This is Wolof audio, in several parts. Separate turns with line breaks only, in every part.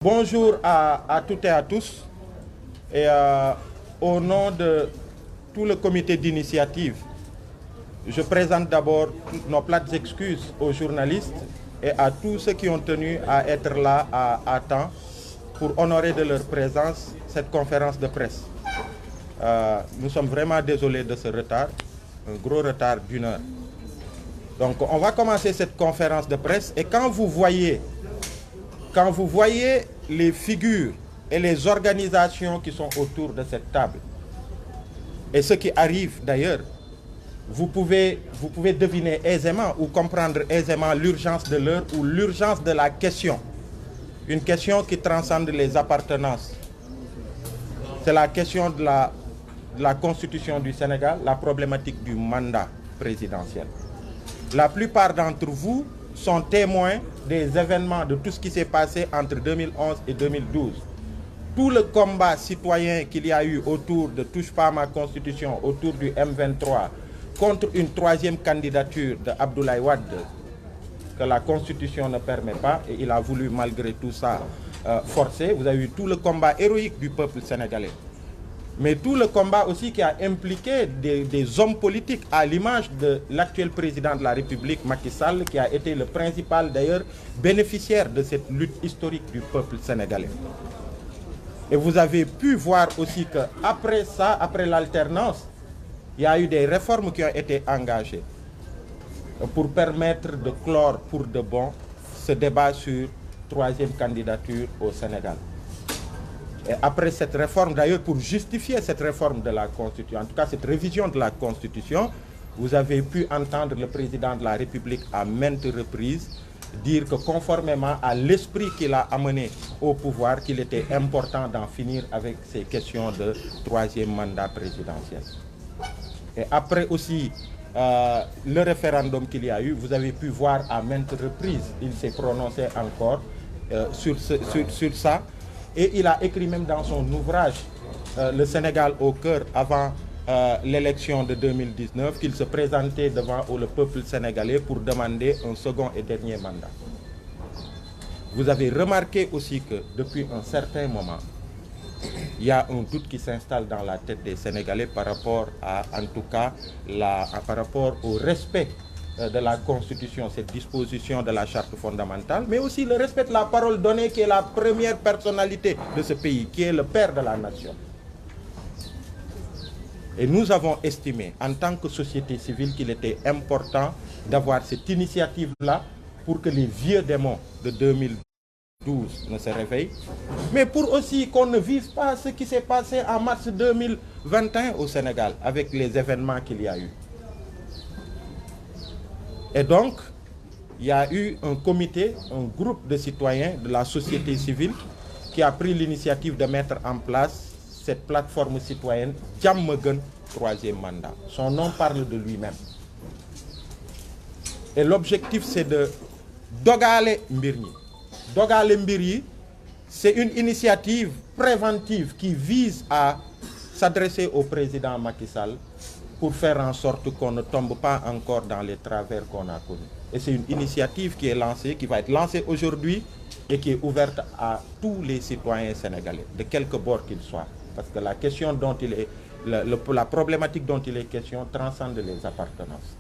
Bonjour à toutes et à tous. Et au nom de tout le comité d'initiative, je présente d'abord nos plates excuses aux journalistes et à tous ceux qui ont tenu à être là à temps pour honorer de leur présence cette conférence de presse. Nous sommes vraiment désolés de ce retard, un gros retard d'1 heure. Donc on va commencer cette conférence de presse et quand vous voyez les figures et les organisations qui sont autour de cette table, et ce qui arrive d'ailleurs, vous pouvez deviner aisément ou comprendre aisément l'urgence de l'heure ou l'urgence de la question. Une question qui transcende les appartenances. C'est la question de la Constitution du Sénégal, la problématique du mandat présidentiel. La plupart d'entre vous sont témoins des événements, de tout ce qui s'est passé entre 2011 et 2012. Tout le combat citoyen qu'il y a eu autour de Touche pas à ma Constitution, autour du M23, contre une troisième candidature de Abdoulaye Wade, que la Constitution ne permet pas, et il a voulu malgré tout ça forcer. Vous avez eu tout le combat héroïque du peuple sénégalais. Mais tout le combat aussi qui a impliqué des hommes politiques, à l'image de l'actuel président de la République, Macky Sall, qui a été le principal d'ailleurs bénéficiaire de cette lutte historique du peuple sénégalais. Et vous avez pu voir aussi qu'après ça, après l'alternance, il y a eu des réformes qui ont été engagées pour permettre de clore pour de bon ce débat sur troisième candidature au Sénégal. Et après cette réforme, d'ailleurs, pour justifier cette réforme de la Constitution, en tout cas cette révision de la Constitution, vous avez pu entendre le président de la République à maintes reprises dire que conformément à l'esprit qu'il a amené au pouvoir, qu'il était important d'en finir avec ces questions de troisième mandat présidentiel. Et après aussi le référendum qu'il y a eu, vous avez pu voir à maintes reprises, il s'est prononcé encore sur ça. Et il a écrit même dans son ouvrage Le Sénégal au cœur avant l'élection de 2019 qu'il se présentait devant le peuple sénégalais pour demander un second et dernier mandat. Vous avez remarqué aussi que depuis un certain moment, il y a un doute qui s'installe dans la tête des Sénégalais par rapport à, en tout cas, par rapport au respect de la Constitution, cette disposition de la Charte fondamentale, mais aussi le respect de la parole donnée qui est la première personnalité de ce pays, qui est le père de la nation. Et nous avons estimé, en tant que société civile, qu'il était important d'avoir cette initiative-là pour que les vieux démons de 2012 ne se réveillent, mais pour aussi qu'on ne vive pas ce qui s'est passé en mars 2021 au Sénégal, avec les événements qu'il y a eu. Et donc, il y a eu un comité, un groupe de citoyens de la société civile qui a pris l'initiative de mettre en place cette plateforme citoyenne Diamaguène troisième mandat. Son nom parle de lui-même. Et l'objectif, c'est de Dogale Mbirni. Dogale Mbirni, c'est une initiative préventive qui vise à s'adresser au président Macky Sall pour faire en sorte qu'on ne tombe pas encore dans les travers qu'on a connus. Et c'est une initiative qui est lancée, qui va être lancée aujourd'hui et qui est ouverte à tous les citoyens sénégalais, de quelque bord qu'ils soient. Parce que la question dont la problématique dont il est question transcende les appartenances.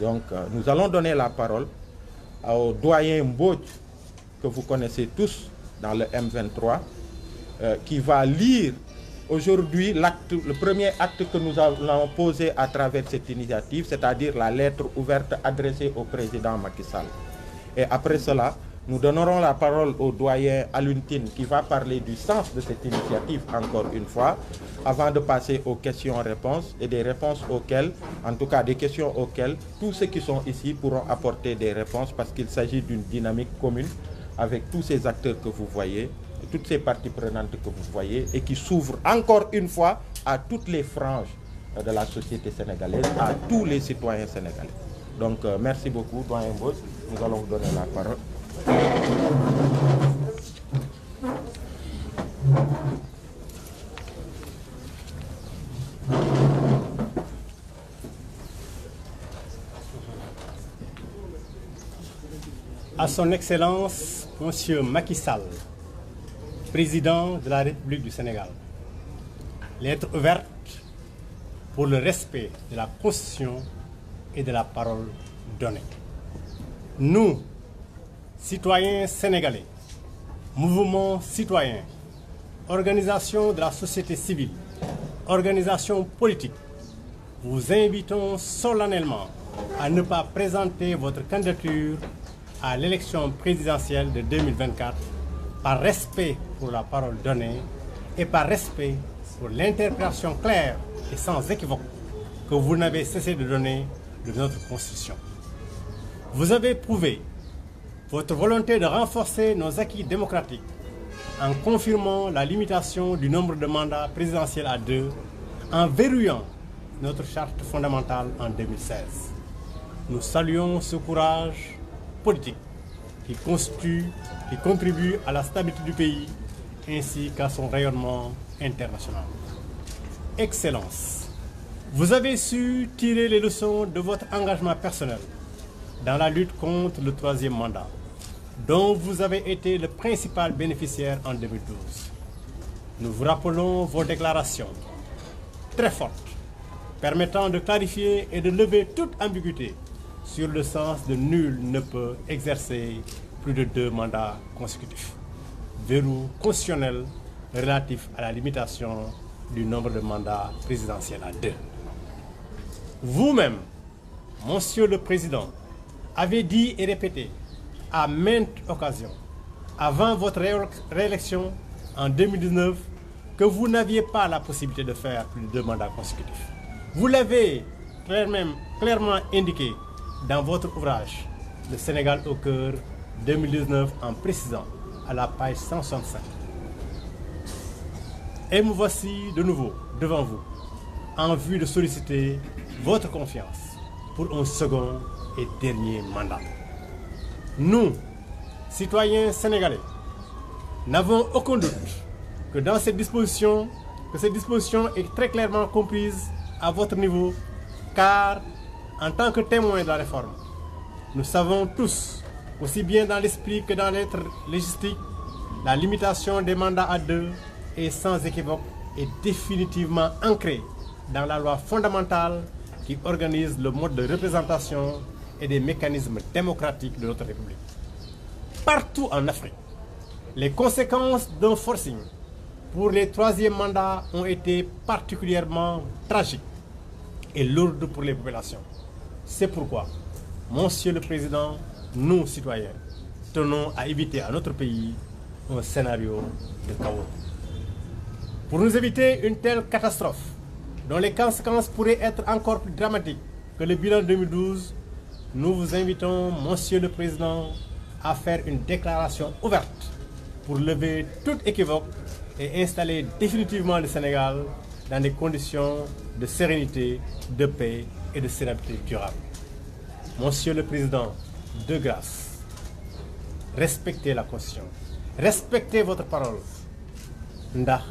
Donc, nous allons donner la parole au doyen Mbodj, que vous connaissez tous dans le M23, qui va lire aujourd'hui le premier acte que nous allons poser à travers cette initiative, c'est-à-dire la lettre ouverte adressée au président Macky Sall. Et après cela, nous donnerons la parole au doyen Aluntine qui va parler du sens de cette initiative encore une fois, avant de passer aux questions-réponses et des réponses auxquelles, en tout cas des questions auxquelles, tous ceux qui sont ici pourront apporter des réponses parce qu'il s'agit d'une dynamique commune avec tous ces acteurs que vous voyez, toutes ces parties prenantes que vous voyez et qui s'ouvrent encore une fois à toutes les franges de la société sénégalaise, à tous les citoyens sénégalais. Donc merci beaucoup, doyen Mbodj. Nous allons vous donner la parole.
À son Excellence, Monsieur Macky Sall, président de la République du Sénégal. Lettre ouverte pour le respect de la Constitution et de la parole donnée. Nous, citoyens sénégalais, mouvements citoyens, organisations de la société civile, organisations politiques, vous invitons solennellement à ne pas présenter votre candidature à l'élection présidentielle de 2024 par respect pour la parole donnée et par respect pour l'interprétation claire et sans équivoque que vous n'avez cessé de donner de notre Constitution. Vous avez prouvé votre volonté de renforcer nos acquis démocratiques en confirmant la limitation du nombre de mandats présidentiels à 2, en verrouillant notre charte fondamentale en 2016. Nous saluons ce courage politique qui contribue à la stabilité du pays ainsi qu'à son rayonnement international. Excellence, vous avez su tirer les leçons de votre engagement personnel dans la lutte contre le 3e mandat, dont vous avez été le principal bénéficiaire en 2012. Nous vous rappelons vos déclarations très fortes, permettant de clarifier et de lever toute ambiguïté sur le sens de nul ne peut exercer plus de 2 mandats consécutifs. Verrou constitutionnel relatif à la limitation du nombre de mandats présidentiels à 2. Vous-même, Monsieur le Président, avez dit et répété à maintes occasions, avant votre réélection en 2019, que vous n'aviez pas la possibilité de faire plus de 2 mandats consécutifs. Vous l'avez clairement indiqué dans votre ouvrage « Le Sénégal au cœur 2019 » en précisant à la page 165. Et me voici de nouveau devant vous en vue de solliciter votre confiance pour un second et dernier mandat. Nous, citoyens sénégalais, n'avons aucun doute que cette disposition est très clairement comprise à votre niveau, car en tant que témoins de la réforme, nous savons tous, aussi bien dans l'esprit que dans l'être légistique, la limitation des mandats à 2 est sans équivoque et définitivement ancrée dans la loi fondamentale qui organise le mode de représentation et des mécanismes démocratiques de notre République. Partout en Afrique, les conséquences d'un forcing pour les 3e mandats ont été particulièrement tragiques et lourdes pour les populations. C'est pourquoi, Monsieur le Président, nous, citoyens, tenons à éviter à notre pays un scénario de chaos. Pour nous éviter une telle catastrophe, dont les conséquences pourraient être encore plus dramatiques que le bilan 2012, nous vous invitons, Monsieur le Président, à faire une déclaration ouverte pour lever toute équivoque et installer définitivement le Sénégal dans des conditions de sérénité, de paix et de stabilité durable. Monsieur le Président, de grâce, respectez la Constitution, respectez votre parole. Ndax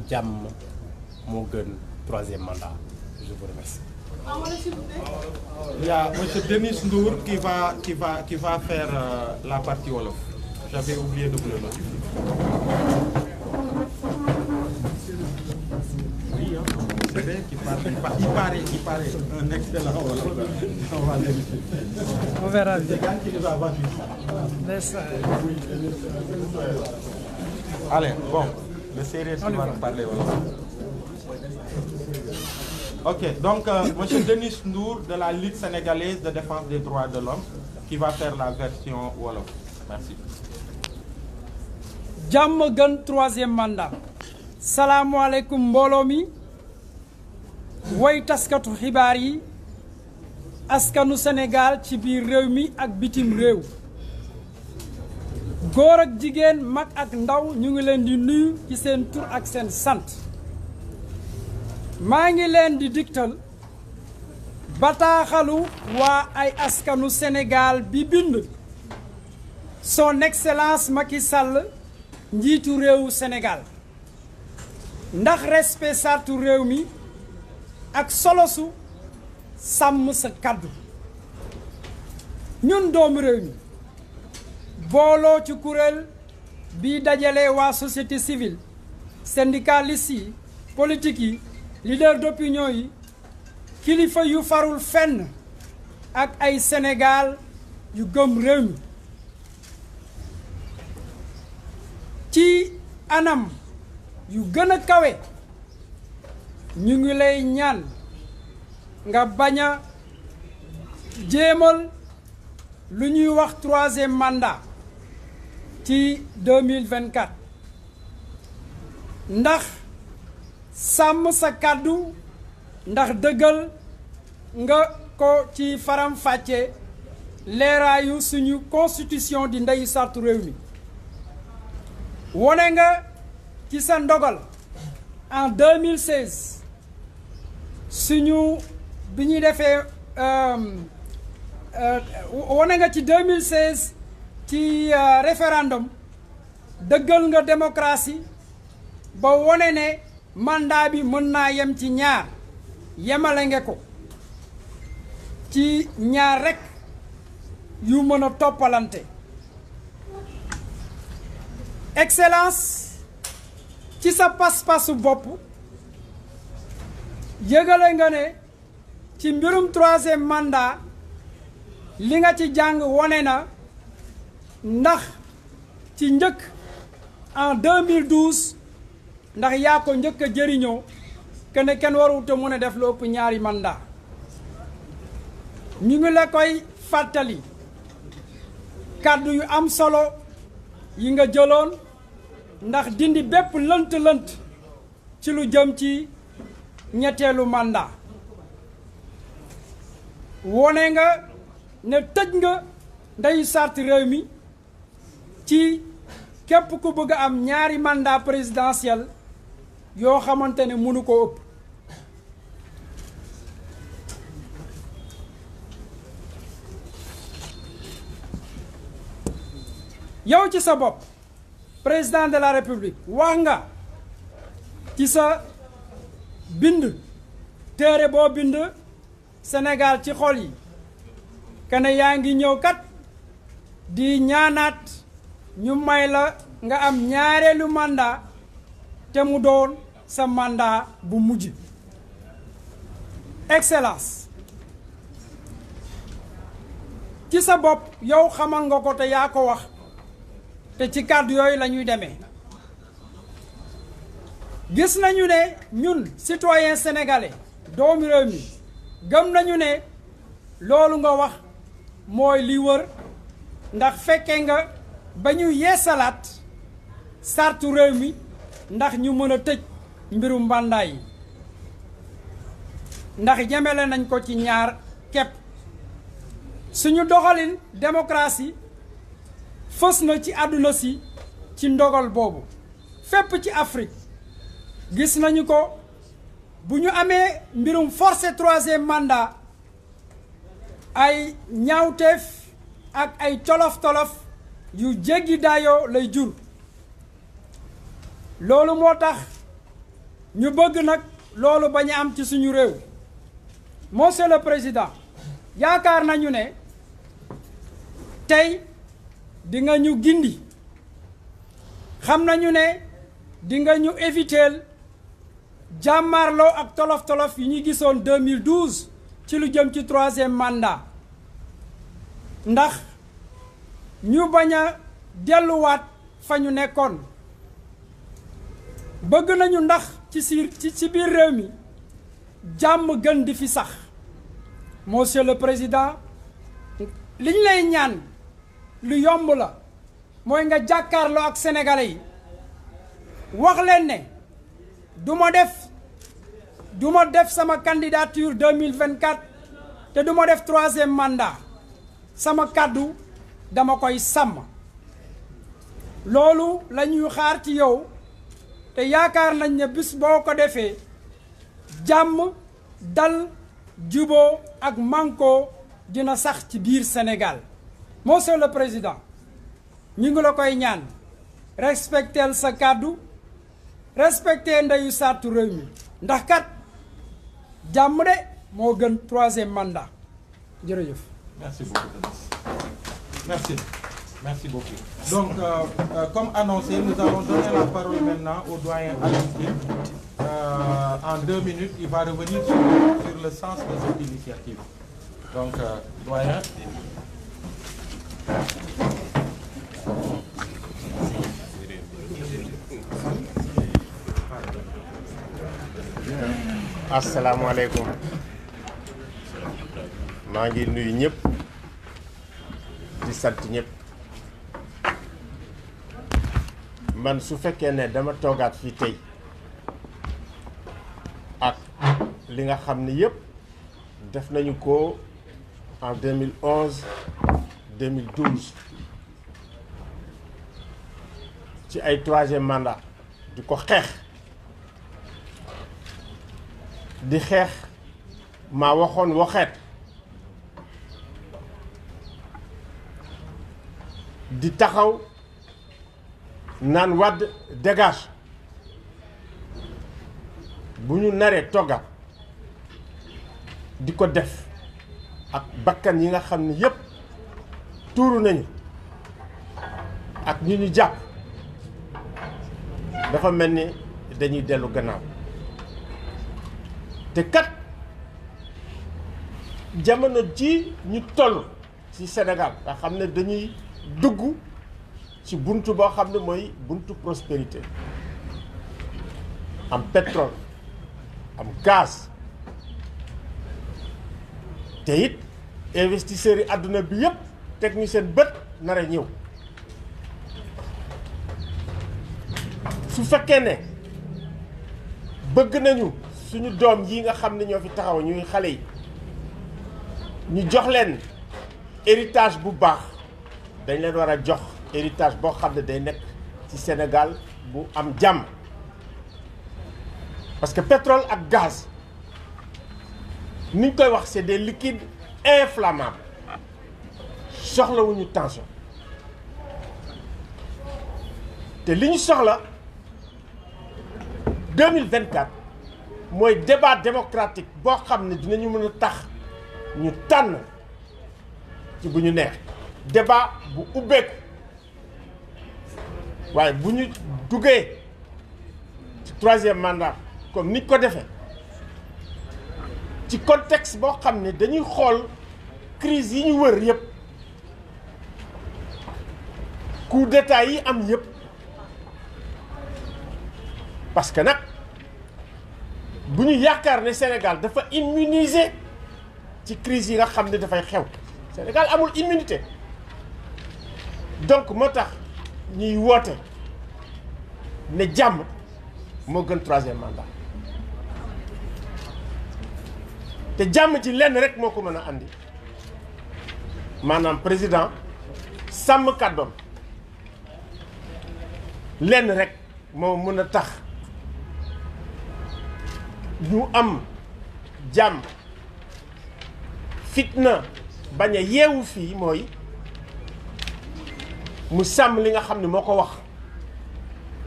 jàmm moo gën 3e mandat. Je vous remercie.
Il y a M. Denis Ndour qui va faire la partie Wolof. J'avais oublié de vous le notifier. C'est vrai qu'il parle, il paraît un excellent Wolof. On va vérifier.
On verra.
C'est Yann qui nous a battu. Allez, bon, le sérieux qui va nous parler Wolof. Ok, donc M. Denis Ndour de la Ligue sénégalaise de défense des droits de l'homme qui va faire la version Wolof. Merci.
jàmm gën 3e mandat. salaamualeykum mbooloo mi. woy taskatu xibaar yi. askanu Sénégal ci biir réew mi ak bitim réew. góor ak jigéen mag ak ndaw ñu ngi leen di nuyu ci seen tur ak seen sant. maa ngi leen di digtal bataaxalu waa ay askanu Sénégal bi bind son excellence Macky Sall njiitu réewu Sénégal ndax respect sartu réew mi ak solosu sàmm sa kàddu ñun doomu réew mi booloo ci kuréel bi dajale waa société civile syndicalistes yi politique yi leader d'opinion yi kilifa yu farul fenn ak ay Sénégal yu gëm réew mi ci anam yu gën a kawe ñu ngi lay ñaan nga bañ a jéemal lu ñuy wax 3e mandat ci 2024 ndax sàmm sa kàddu ndax dëggal nga ko ci faram-fàcce leeraayu suñu constitution di ndeyu sartu réew mi wone nga ci sa ndogal en 2016 suñu bi ñuy defee wone nga ci 2016 ci référendum dëggal nga démocratie ba wone ne mandat bi mën naa yem ci ñaar yemale nga ko ci ñaar rekk yu mën a toppalante excellence ci sa pas-pasu bopp yëgale nga ne ci mbirum 3e mandat li nga ci jàng wone na ndax ci njëkk en 2012 ndax yaa ko njëkk a jëriñoo que ne kenn warut a mën a def lu ëpp ñaari mandat ñu ngi la koy fàttali kàddu yu am solo yi nga jëloon ndax dindi bépp lënt-lënt ci lu jëm ci ñetteelu mandat wone nga ne tëj nga ndeyu sart réew mi ci képp ku bëgg a am ñaari mandat présidentiel yoo xamante ne mënu ko ëpp yow ci sa bopp président de la république wax nga ci sa bind téere boo bind Sénégal ci xol yi kene yaa ngi ñëw kat di ñaanaat ñu may la nga am ñaareelu mandat te mu doon sa mandat bu mujj excellence ci sa bopp yow xamal nga ko te yaa ko wax te ci kàddu yooyu la ñuy demee gis nañu ne ñun citoyen sénégalais doomu réew mi gëm nañu ne loolu nga wax mooy li wër ndax fekke nga ba ñu yeesalaat sartu réew mi ndax ñu mën a tëj mbirum mbàndaay yi ndax jemele nañ ko ci ñaar kepp suñu doxalin démocratie fës na ci àdduna si ci ndogal boobu fépp ci Afrique gis nañu ko bu ñu amee mbirum forcé 3e mandat ay ñaawteef ak ay tolof-tolof yu jéggi daayoo lay jur loolu moo tax ñu bëgg nag loolu bañ a am ci suñu réew monsieur le président yaakaar nañu ne tey di nga ñu gindi xam nañu ne di nga ñu éviter jàmmaarloo ak tolof-tolof yi ñu gisoon 2012 ci lu jëm ci 3e mandat ndax ñu bañ a delluwaat fa ñu nekkoon bëgg nañu ndax ci biir réew mi jàmm gën di fi sax monsieur le président li ñu lay ñaan lu yomb la mooy nga jàkkaarloo ak sénégalais yi wax leen ne du ma def sama candidature 2024 te du ma def 3e mandat sama kàddu dama koy sàmm loolu la ñuy xaar ci yow te yaakaar nañ ne bis boo ko defee jàmm dal juboo ak manko dina sax ci biir Sénégal monsieur le président ñu ngi la koy ñaan respecteel sa kàddu respecté ndeyu sartu réew mi ndax kat jàmm de moo gën 3e mandat jërëjëf.
Merci beaucoup. Merci. Merci beaucoup. Donc, comme annoncé, nous allons donner la parole maintenant au doyen Alain. En 2 minutes, il va revenir sur le sens de cette initiative. Donc, doyen.
asalaamaaleykum maa ngi nuyu ñëpp di sant ñëpp man su fekkee ne dama toogaat fii tey ak li nga xam ne yëpp def nañu ko en 2011 2012 ci ay 3e mandat di ko xeex di xeex maa waxoon waxeet di taxaw naan Wade dégage bu ñu naree toggaat di ko def ak bakkan yi nga xam ne yépp tuuru nañu ak ñu ñu jàpp dafa mel ni dañuy dellu gannaaw te kat jamono ji ñu toll ci Sénégal nga xam ne dañuy dugg ci buntu boo xam ne mooy buntu prospérité am pétrole am gaz te it investisseurs yi àdduna bi yépp teg ñu seen bët nar a ñëw su fekkee ne bëgg nañu suñu doom yi nga xam ne ñoo fi taxaw ñuy xale yi ñu jox leen héritage bu baax dañ leen war a jox héritage boo xam ne day nekk ci Sénégal bu am jàmm parce que pétrole ak gaz ni ñu koy wax c'est des liquides inflammables soxlawuñu tension te li ñu soxla 2024 mooy débat démocratique boo xam ne dinañu mën a tax ñu tànn ci bu ñu neex débat bu ubbeeku waaye bu ñu duggee ci 3e mandat comme ni ko defee ci contexte boo xam ne dañuy xool crise yi ñu wër yépp coup d'état yi am yépp parce que nag bu ñu yaakaar ne Sénégal dafa immunisé ci crise yi nga xam ne dafay xew Sénégal amul immunité donc moo tax ñuy woote ne jàmm moo gën 3e mandat te jàmm ci lenn rek moo ko mën a andi maanaam président sàmm kàddoom lenn rek moo mën a tax ñu am jàmm fitna bañ a yeewu fii mooy mu sàmm li nga xam ne moo ko wax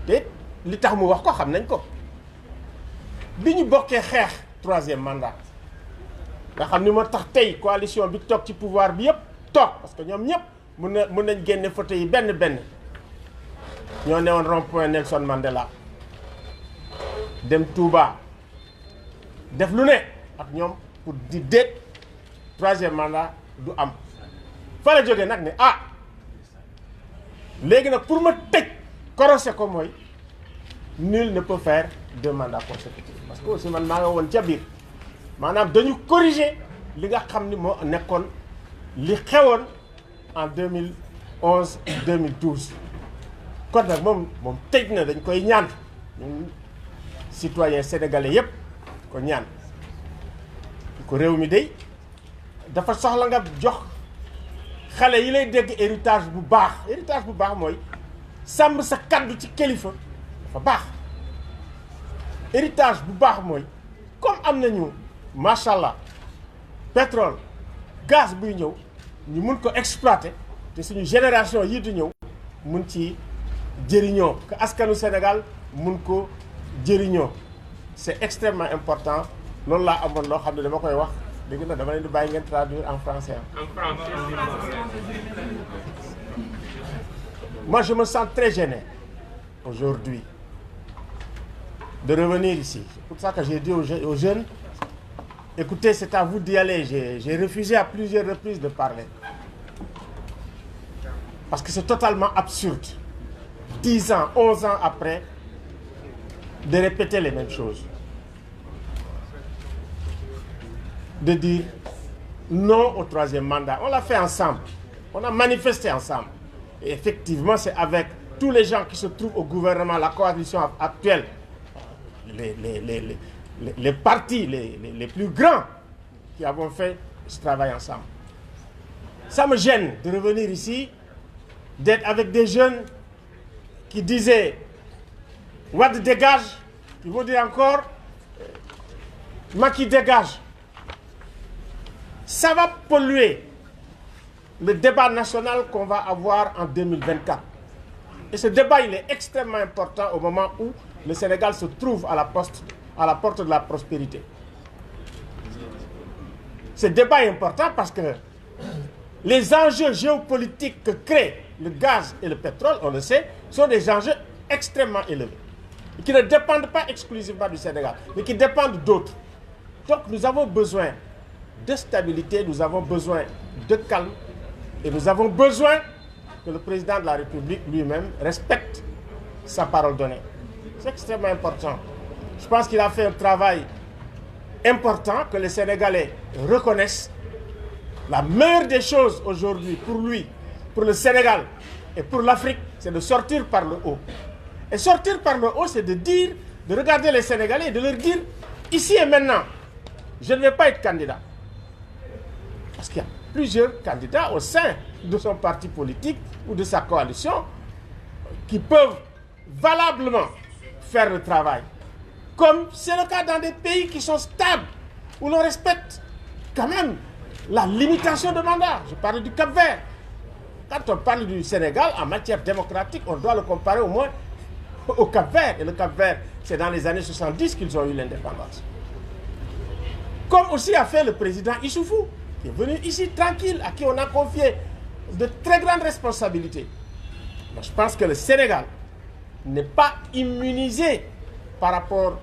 te li tax mu wax ko xam nañ ko bi ñu bokkee xeex 3e mandat nga xam ni moo tax tey coalition bi toog ci pouvoir bi yëpp toog parce que ñoom ñëpp mën nañ génne photo yi benn ñoo newoon rond-point Nelson Mandela dem Touba def lu ne ak ñoom pour di déet 3e mandat du am fa la jógee nag ne léegi nag pour ma tëj korosé ko mooy nul ne peut faire 2 mandats consécutifs parce que aussi man maa nga woon ca biir maanaam dañu corriger li nga xam ni moo nekkoon li xewoon en 2011 2012 kon nag moom tëj na dañ koy ñaan ñun citoyens sénégalais yépp ko ñaan ko réew mi day dafa soxla nga jox xale yi lay dégg héritage bu baax mooy sàmm sa kaddu ci kilifa dafa baax héritage bu baax mooy comme am nañu macha allah pétrole gaz buy ñëw ñu mun ko exploiter te suñu génération yii di ñëw mun ci jëriñoo que askanu Sénégal mun ko jëriñoo c'est extrêmement important loolu laa amoon loo xam ne dama koy wax léegi nag dama leen di bàyyi ngeen traduire en français. Moi, je me sens très gêné aujourd'hui de revenir ici. C'est pour ça que j'ai dit aux jeunes, écoutez, c'est à vous d'y aller. J'ai refusé à plusieurs reprises de parler. Parce que c'est totalement absurde, 10 ans, 11 ans après, de répéter les mêmes choses. De dire non au troisième mandat. On l'a fait ensemble. On a manifesté ensemble. Et effectivement, c'est avec tous les gens qui se trouvent au gouvernement, la coalition actuelle, les partis les plus grands qui avons fait ce travail ensemble. Ça me gêne de revenir ici, d'être avec des jeunes qui disaient Wade dégage, ils vont dire encore Macky dégage. Ça va polluer le débat national qu'on va avoir en 2024. Et ce débat, il est extrêmement important au moment où le Sénégal se trouve à la porte de la prospérité. Ce débat est important parce que les enjeux géopolitiques que créent le gaz et le pétrole, on le sait, sont des enjeux extrêmement élevés. Et qui ne dépendent pas exclusivement du Sénégal, mais qui dépendent d'autres. Donc nous avons besoin de stabilité, nous avons besoin de calme, et nous avons besoin que le président de la République lui-même respecte sa parole donnée. C'est extrêmement important. Je pense qu'il a fait un travail important, que les Sénégalais reconnaissent. La meilleure des choses aujourd'hui pour lui, pour le Sénégal et pour l'Afrique, c'est de sortir par le haut. Et sortir par le haut, c'est de dire, de regarder les Sénégalais et de leur dire, ici et maintenant, je ne vais pas être candidat. Parce qu'il y a plusieurs candidats au sein de son parti politique ou de sa coalition qui peuvent valablement faire le travail. Comme c'est le cas dans des pays qui sont stables, où l'on respecte quand même la limitation de mandat. Je parle du Cap-Vert. Quand on parle du Sénégal, en matière démocratique, on doit le comparer au moins au Cap-Vert. Et le Cap-Vert, c'est dans les années 70 qu'ils ont eu l'indépendance. Comme aussi a fait le président Issoufou, qui est venu ici tranquille, à qui on a confié de très grandes responsabilités. Mais je pense que le Sénégal n'est pas immunisé par rapport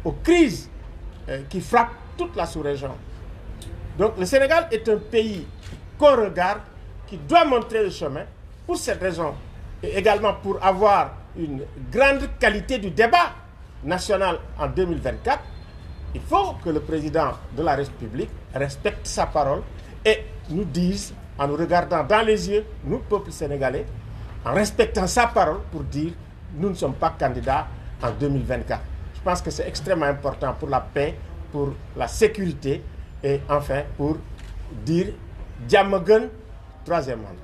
aux crises qui frappent toute la sous-région. Donc le Sénégal est un pays qu'on regarde, qui doit montrer le chemin. Pour cette raison, et également pour avoir une grande qualité du débat national en 2024, il faut que le président de la République respecte sa parole et nous dise, en nous regardant dans les yeux, nous, peuple sénégalais, en respectant sa parole pour dire nous ne sommes pas candidats en 2024. Je pense que c'est extrêmement important pour la paix, pour la sécurité et enfin pour dire Diamagun, troisième mandat.